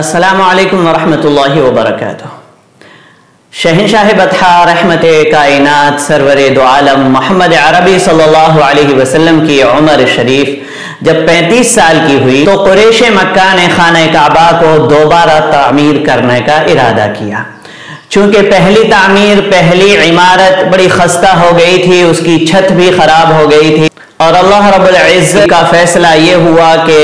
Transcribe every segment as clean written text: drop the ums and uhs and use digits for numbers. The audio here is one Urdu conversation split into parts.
السلام علیکم ورحمۃ اللہ وبرکاتہ۔ شہنشاہ بطحہ رحمت کائنات سرور دو عالم محمد عربی صلی اللہ علیہ وسلم کی عمر شریف جب 35 سال کی ہوئی تو قریش مکہ نے خانہ کعبہ کو دوبارہ تعمیر کرنے کا ارادہ کیا۔ چونکہ پہلی عمارت بڑی خستہ ہو گئی تھی، اس کی چھت بھی خراب ہو گئی تھی، اور اللہ رب العزت کا فیصلہ یہ ہوا کہ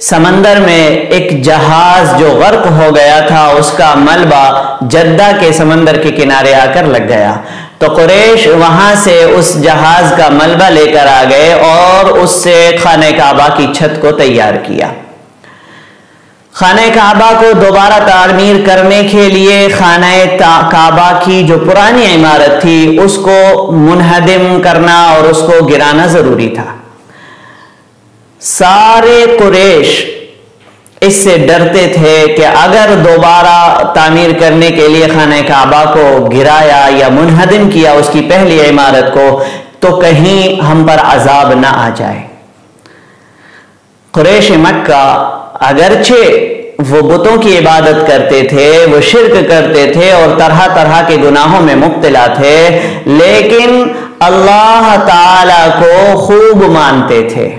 سمندر میں ایک جہاز جو غرق ہو گیا تھا اس کا ملبہ جدہ کے سمندر کے کنارے آ کر لگ گیا، تو قریش وہاں سے اس جہاز کا ملبہ لے کر آ گئے اور اس سے خانہ کعبہ کی چھت کو تیار کیا۔ خانہ کعبہ کو دوبارہ تعمیر کرنے کے لیے خانہ کعبہ کی جو پرانی عمارت تھی اس کو منہدم کرنا اور اس کو گرانا ضروری تھا۔ سارے قریش اس سے ڈرتے تھے کہ اگر دوبارہ تعمیر کرنے کے لیے خانہ کعبہ کو گرایا یا منہدم کیا اس کی پہلی عمارت کو تو کہیں ہم پر عذاب نہ آ جائے۔ قریش مکہ اگرچہ وہ بتوں کی عبادت کرتے تھے، وہ شرک کرتے تھے اور طرح طرح کے گناہوں میں مبتلا تھے، لیکن اللہ تعالی کو خوب مانتے تھے۔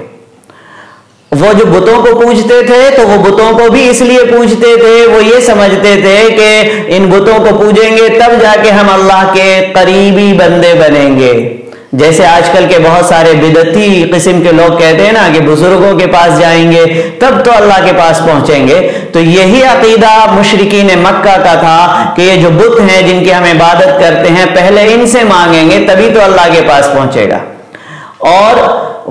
وہ جو بتوں کو پوجتے تھے تو وہ بتوں کو بھی اس لیے پوجتے تھے، وہ یہ سمجھتے تھے کہ ان بتوں کو پوجیں گے تب جا کے ہم اللہ کے قریبی بندے بنیں گے۔ جیسے آج کل کے بہت سارے بدعتی قسم کے لوگ کہتے ہیں نا کہ بزرگوں کے پاس جائیں گے تب تو اللہ کے پاس پہنچیں گے، تو یہی عقیدہ مشرکین مکہ کا تھا کہ یہ جو بت ہیں جن کی ہم عبادت کرتے ہیں پہلے ان سے مانگیں گے تبھی تو اللہ کے پاس پہنچے گا۔ اور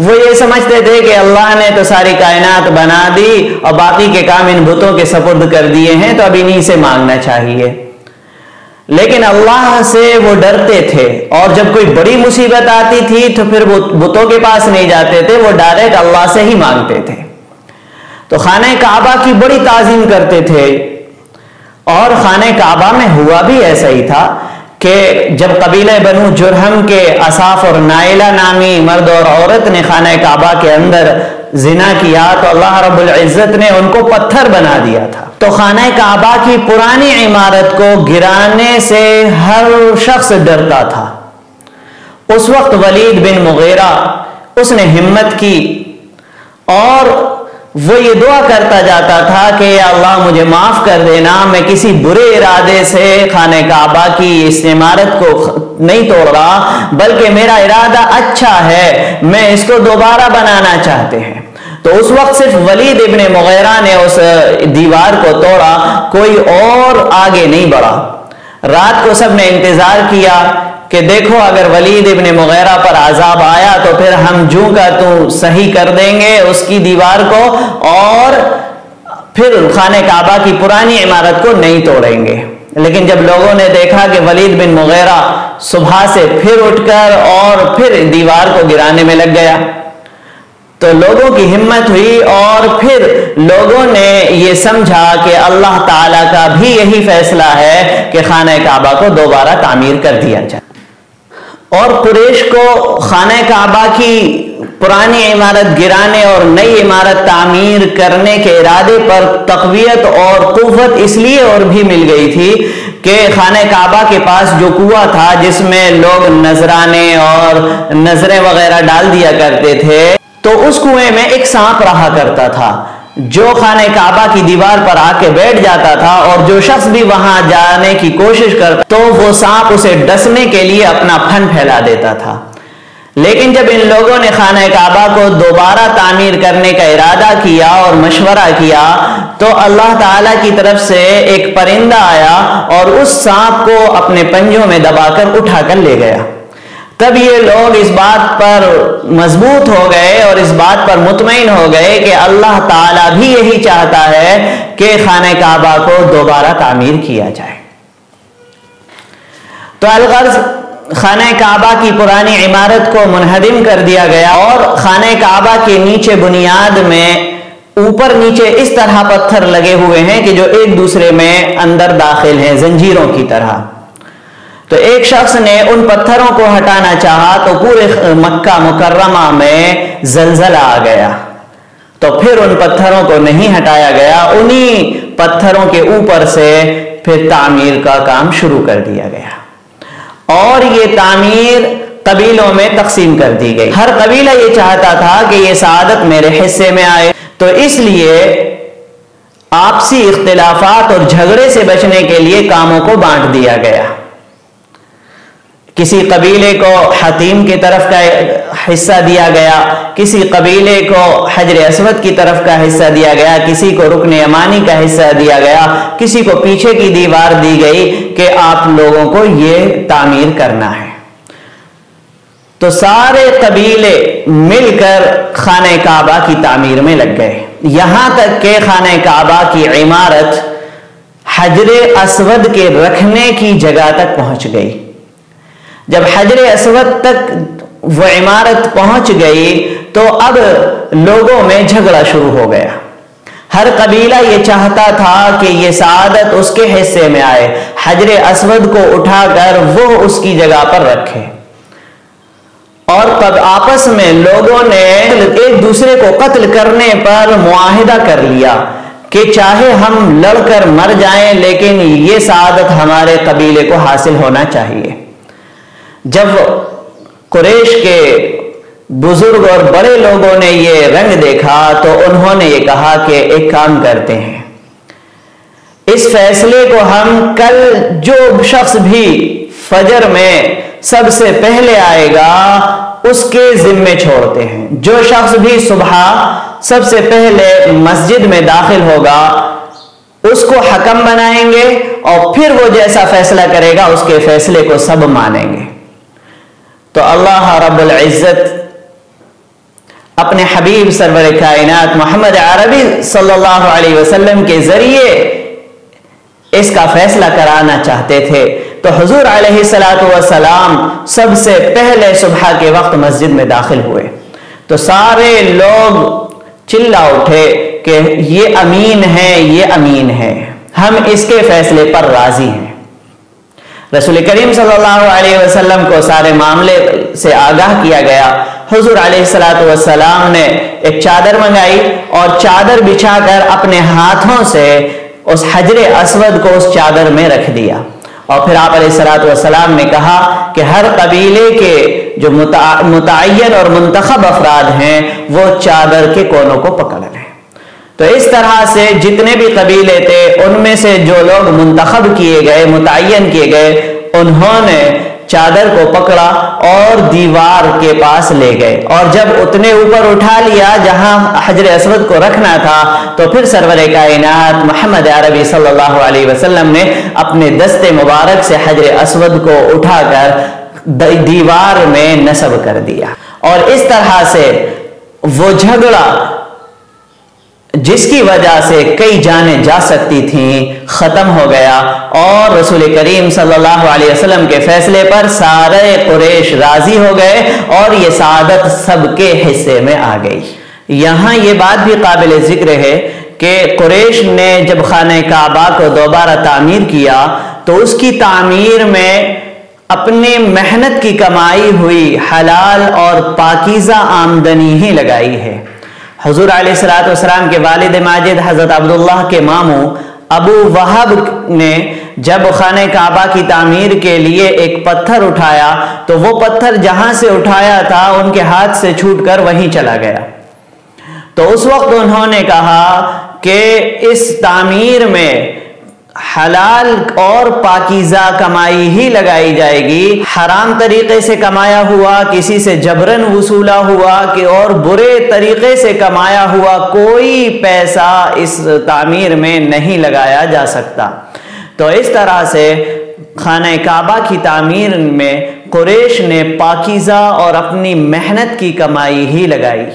وہ یہ سمجھتے تھے کہ اللہ نے تو ساری کائنات بنا دی اور باقی کے کام ان بتوں کے سپرد کر دیے ہیں تو اب انہی سے مانگنا چاہیے، لیکن اللہ سے وہ ڈرتے تھے اور جب کوئی بڑی مصیبت آتی تھی تو پھر وہ بتوں کے پاس نہیں جاتے تھے، وہ ڈائریکٹ اللہ سے ہی مانگتے تھے۔ تو خانہ کعبہ کی بڑی تعظیم کرتے تھے، اور خانہ کعبہ میں ہوا بھی ایسا ہی تھا کہ جب قبیلہ بنو جرہم کے اصاف اور نائلہ نامی مرد اور عورت نے خانہ کعبہ کے اندر زنا کیا تو اللہ رب العزت نے ان کو پتھر بنا دیا تھا۔ تو خانہ کعبہ کی پرانی عمارت کو گرانے سے ہر شخص ڈرتا تھا۔ اس وقت ولید بن مغیرہ اس نے ہمت کی اور وہ یہ دعا کرتا جاتا تھا کہ یا اللہ مجھے معاف کر دینا، میں کسی برے ارادے سے خانہ کعبہ کی اس عمارت کو نہیں توڑ رہا بلکہ میرا ارادہ اچھا ہے، میں اس کو دوبارہ بنانا چاہتے ہیں۔ تو اس وقت صرف ولید ابن مغیرہ نے اس دیوار کو توڑا، کوئی اور آگے نہیں بڑھا۔ رات کو سب نے انتظار کیا کہ دیکھو اگر ولید ابن مغیرہ پر عذاب آیا تو پھر ہم جوں کا تو صحیح کر دیں گے اس کی دیوار کو اور پھر خانہ کعبہ کی پرانی عمارت کو نہیں توڑیں گے۔ لیکن جب لوگوں نے دیکھا کہ ولید بن مغیرہ صبح سے پھر اٹھ کر اور پھر دیوار کو گرانے میں لگ گیا تو لوگوں کی ہمت ہوئی اور پھر لوگوں نے یہ سمجھا کہ اللہ تعالیٰ کا بھی یہی فیصلہ ہے کہ خانہ کعبہ کو دوبارہ تعمیر کر دیا جائے۔ اور قریش کو خانہ کعبہ کی پرانی عمارت گرانے اور نئی عمارت تعمیر کرنے کے ارادے پر تقویت اور قوت اس لیے اور بھی مل گئی تھی کہ خانہ کعبہ کے پاس جو کنواں تھا جس میں لوگ نذرانے اور نذریں وغیرہ ڈال دیا کرتے تھے تو اس کنویں میں ایک سانپ رہا کرتا تھا جو خانہ کعبہ کی دیوار پر آ کے بیٹھ جاتا تھا، اور جو شخص بھی وہاں جانے کی کوشش کرتا تو وہ سانپ اسے ڈسنے کے لیے اپنا پھن پھیلا دیتا تھا۔ لیکن جب ان لوگوں نے خانہ کعبہ کو دوبارہ تعمیر کرنے کا ارادہ کیا اور مشورہ کیا تو اللہ تعالیٰ کی طرف سے ایک پرندہ آیا اور اس سانپ کو اپنے پنجوں میں دبا کر اٹھا کر لے گیا۔ تب یہ لوگ اس بات پر مضبوط ہو گئے اور اس بات پر مطمئن ہو گئے کہ اللہ تعالیٰ بھی یہی چاہتا ہے کہ خانہ کعبہ کو دوبارہ تعمیر کیا جائے۔ تو الغرض خانہ کعبہ کی پرانی عمارت کو منہدم کر دیا گیا اور خانہ کعبہ کے نیچے بنیاد میں اوپر نیچے اس طرح پتھر لگے ہوئے ہیں کہ جو ایک دوسرے میں اندر داخل ہیں زنجیروں کی طرح۔ تو ایک شخص نے ان پتھروں کو ہٹانا چاہا تو پورے مکہ مکرمہ میں زلزلہ آ گیا، تو پھر ان پتھروں کو نہیں ہٹایا گیا، انہی پتھروں کے اوپر سے پھر تعمیر کا کام شروع کر دیا گیا، اور یہ تعمیر قبیلوں میں تقسیم کر دی گئی۔ ہر قبیلہ یہ چاہتا تھا کہ یہ سعادت میرے حصے میں آئے، تو اس لیے آپسی اختلافات اور جھگڑے سے بچنے کے لیے کاموں کو بانٹ دیا گیا۔ کسی قبیلے کو حتیم کی طرف کا حصہ دیا گیا، کسی قبیلے کو حجر اسود کی طرف کا حصہ دیا گیا، کسی کو رکن یمانی کا حصہ دیا گیا، کسی کو پیچھے کی دیوار دی گئی کہ آپ لوگوں کو یہ تعمیر کرنا ہے۔ تو سارے قبیلے مل کر خانہ کعبہ کی تعمیر میں لگ گئے، یہاں تک کہ خانہ کعبہ کی عمارت حجر اسود کے رکھنے کی جگہ تک پہنچ گئی۔ جب حجر اسود تک وہ عمارت پہنچ گئی تو اب لوگوں میں جھگڑا شروع ہو گیا۔ ہر قبیلہ یہ چاہتا تھا کہ یہ سعادت اس کے حصے میں آئے، حجر اسود کو اٹھا کر وہ اس کی جگہ پر رکھے، اور تب آپس میں لوگوں نے ایک دوسرے کو قتل کرنے پر معاہدہ کر لیا کہ چاہے ہم لڑ کر مر جائیں لیکن یہ سعادت ہمارے قبیلے کو حاصل ہونا چاہیے۔ جب قریش کے بزرگ اور بڑے لوگوں نے یہ رنگ دیکھا تو انہوں نے یہ کہا کہ ایک کام کرتے ہیں، اس فیصلے کو ہم کل جو شخص بھی فجر میں سب سے پہلے آئے گا اس کے ذمے چھوڑتے ہیں، جو شخص بھی صبح سب سے پہلے مسجد میں داخل ہوگا اس کو حکم بنائیں گے، اور پھر وہ جیسا فیصلہ کرے گا اس کے فیصلے کو سب مانیں گے۔ تو اللہ رب العزت اپنے حبیب سرور کائنات محمد عربی صلی اللہ علیہ وسلم کے ذریعے اس کا فیصلہ کرانا چاہتے تھے، تو حضور علیہ السلام سب سے پہلے صبح کے وقت مسجد میں داخل ہوئے تو سارے لوگ چلا اٹھے کہ یہ امین ہے، یہ امین ہے، ہم اس کے فیصلے پر راضی ہیں۔ رسول کریم صلی اللہ علیہ وسلم کو سارے معاملے سے آگاہ کیا گیا۔ حضور علیہ السلام نے ایک چادر منگائی اور چادر بچھا کر اپنے ہاتھوں سے اس حجر اسود کو اس چادر میں رکھ دیا، اور پھر آپ علیہ السلام نے کہا کہ ہر قبیلے کے جو متعین اور منتخب افراد ہیں وہ چادر کے کونوں کو پکڑ لیں۔ تو اس طرح سے جتنے بھی قبیلے تھے ان میں سے جو لوگ منتخب کیے گئے، متعین کیے گئے، انہوں نے چادر کو پکڑا اور دیوار کے پاس لے گئے، اور جب اتنے اوپر اٹھا لیا جہاں حجر اسود کو رکھنا تھا تو پھر سرور کائنات محمد عربی صلی اللہ علیہ وسلم نے اپنے دست مبارک سے حجر اسود کو اٹھا کر دیوار میں نصب کر دیا، اور اس طرح سے وہ جھگڑا جس کی وجہ سے کئی جانیں جا سکتی تھیں ختم ہو گیا، اور رسول کریم صلی اللہ علیہ وسلم کے فیصلے پر سارے قریش راضی ہو گئے اور یہ سعادت سب کے حصے میں آ گئی۔ یہاں یہ بات بھی قابل ذکر ہے کہ قریش نے جب خانہ کعبہ کو دوبارہ تعمیر کیا تو اس کی تعمیر میں اپنی محنت کی کمائی ہوئی حلال اور پاکیزہ آمدنی ہی لگائی ہے۔ حضور علیہ السلام کے والد ماجد حضرت عبداللہ کے ماموں ابو وہب نے جب خانہ کعبہ کی تعمیر کے لیے ایک پتھر اٹھایا تو وہ پتھر جہاں سے اٹھایا تھا ان کے ہاتھ سے چھوٹ کر وہیں چلا گیا، تو اس وقت انہوں نے کہا کہ اس تعمیر میں حلال اور پاکیزہ کمائی ہی لگائی جائے گی، حرام طریقے سے کمایا ہوا، کسی سے جبرن وصولا ہوا کہ اور برے طریقے سے کمایا ہوا کوئی پیسہ اس تعمیر میں نہیں لگایا جا سکتا۔ تو اس طرح سے خانہ کعبہ کی تعمیر میں قریش نے پاکیزہ اور اپنی محنت کی کمائی ہی لگائی۔